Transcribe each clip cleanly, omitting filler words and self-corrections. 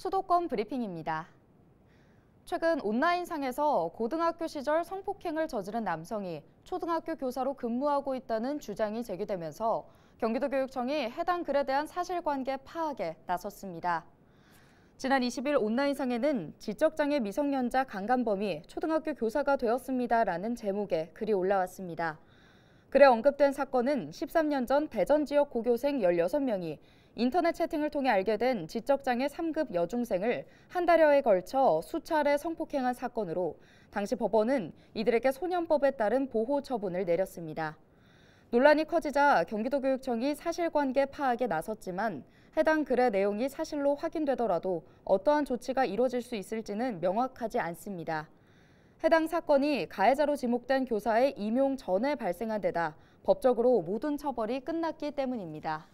수도권 브리핑입니다. 최근 온라인상에서 고등학교 시절 성폭행을 저지른 남성이 초등학교 교사로 근무하고 있다는 주장이 제기되면서 경기도교육청이 해당 글에 대한 사실관계 파악에 나섰습니다. 지난 20일 온라인상에는 지적장애 미성년자 강간범이 초등학교 교사가 되었습니다라는 제목의 글이 올라왔습니다. 글에 언급된 사건은 13년 전 대전 지역 고교생 16명이 인터넷 채팅을 통해 알게 된 지적장애 3급 여중생을 한 달여에 걸쳐 수차례 성폭행한 사건으로 당시 법원은 이들에게 소년법에 따른 보호 처분을 내렸습니다. 논란이 커지자 경기도교육청이 사실관계 파악에 나섰지만 해당 글의 내용이 사실로 확인되더라도 어떠한 조치가 이뤄질 수 있을지는 명확하지 않습니다. 해당 사건이 가해자로 지목된 교사의 임용 전에 발생한 데다 법적으로 모든 처벌이 끝났기 때문입니다.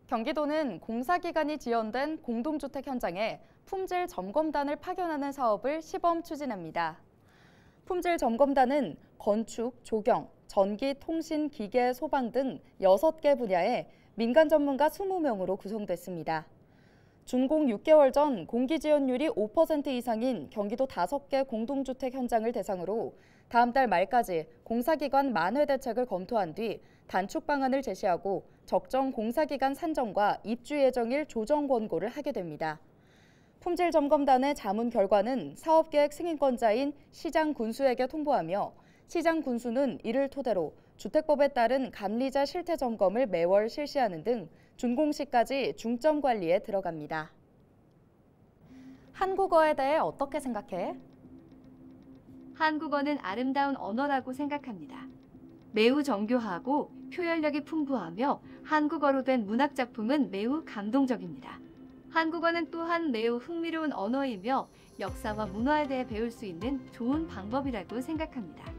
경기도는 공사기관이 지연된 공동주택 현장에 품질 점검단을 파견하는 사업을 시범 추진합니다. 품질 점검단은 건축, 조경, 전기, 통신, 기계, 소방 등 6개 분야에 민간 전문가 20명으로 구성됐습니다. 준공 6개월 전 공기 지연율이 5% 이상인 경기도 5개 공동주택 현장을 대상으로 다음 달 말까지 공사기관 만회 대책을 검토한 뒤 단축 방안을 제시하고 적정 공사기간 산정과 입주 예정일 조정 권고를 하게 됩니다. 품질 점검단의 자문 결과는 사업계획 승인권자인 시장 군수에게 통보하며 시장 군수는 이를 토대로 주택법에 따른 감리자 실태 점검을 매월 실시하는 등 준공 시까지 중점 관리에 들어갑니다. 한국어에 대해 어떻게 생각해? 한국어는 아름다운 언어라고 생각합니다. 매우 정교하고 표현력이 풍부하며 한국어로 된 문학작품은 매우 감동적입니다. 한국어는 또한 매우 흥미로운 언어이며 역사와 문화에 대해 배울 수 있는 좋은 방법이라고 생각합니다.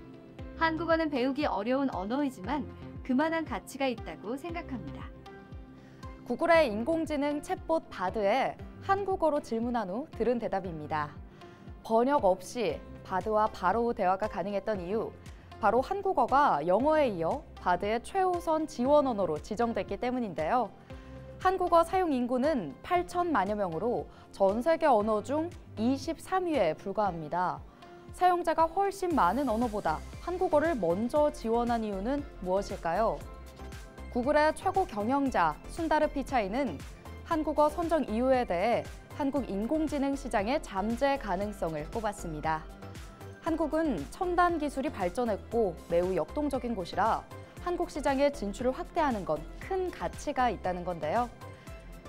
한국어는 배우기 어려운 언어이지만 그만한 가치가 있다고 생각합니다. 구글의 인공지능 챗봇 바드에 한국어로 질문한 후 들은 대답입니다. 번역 없이 바드와 바로 대화가 가능했던 이유, 바로 한국어가 영어에 이어 바드의 최우선 지원 언어로 지정됐기 때문인데요. 한국어 사용 인구는 8천만여 명으로 전 세계 언어 중 23위에 불과합니다. 사용자가 훨씬 많은 언어보다 한국어를 먼저 지원한 이유는 무엇일까요? 구글의 최고 경영자 순다르 피차이는 한국어 선정 이유에 대해 한국 인공지능 시장의 잠재 가능성을 꼽았습니다. 한국은 첨단 기술이 발전했고 매우 역동적인 곳이라 한국 시장의 진출을 확대하는 건 큰 가치가 있다는 건데요.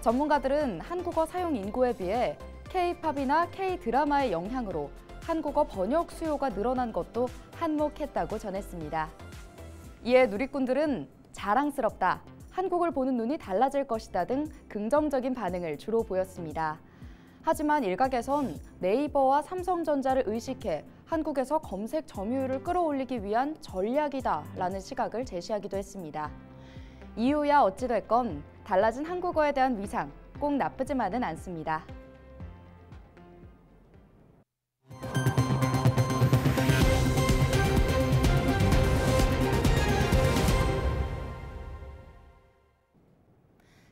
전문가들은 한국어 사용 인구에 비해 K-팝이나 K-드라마의 영향으로 한국어 번역 수요가 늘어난 것도 한몫했다고 전했습니다. 이에 누리꾼들은 자랑스럽다, 한국을 보는 눈이 달라질 것이다 등 긍정적인 반응을 주로 보였습니다. 하지만 일각에선 네이버와 삼성전자를 의식해 한국에서 검색 점유율을 끌어올리기 위한 전략이다라는 시각을 제시하기도 했습니다. 이유야 어찌됐건 달라진 한국어에 대한 위상 꼭 나쁘지만은 않습니다.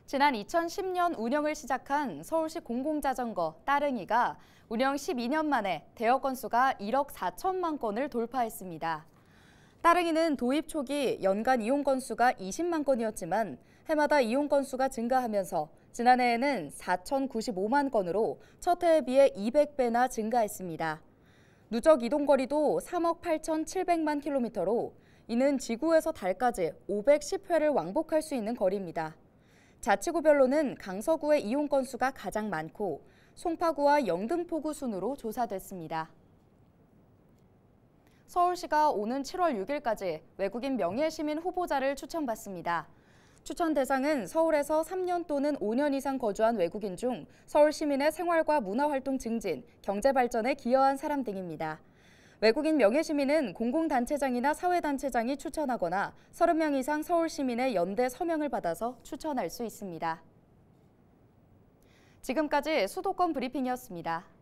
지난 2010년 운영을 시작한 서울시 공공자전거 따릉이가 운영 12년 만에 대여 건수가 1억 4천만 건을 돌파했습니다. 따릉이는 도입 초기 연간 이용 건수가 20만 건이었지만 해마다 이용 건수가 증가하면서 지난해에는 4,095만 건으로 첫 해에 비해 200배나 증가했습니다. 누적 이동거리도 3억 8,700만 킬로미터로 이는 지구에서 달까지 510회를 왕복할 수 있는 거리입니다. 자치구별로는 강서구의 이용 건수가 가장 많고 송파구와 영등포구 순으로 조사됐습니다. 서울시가 오는 7월 6일까지 외국인 명예시민 후보자를 추천받습니다. 추천 대상은 서울에서 3년 또는 5년 이상 거주한 외국인 중 서울 시민의 생활과 문화활동 증진, 경제 발전에 기여한 사람 등입니다. 외국인 명예시민은 공공단체장이나 사회단체장이 추천하거나 30명 이상 서울 시민의 연대 서명을 받아서 추천할 수 있습니다. 지금까지 수도권 브리핑이었습니다.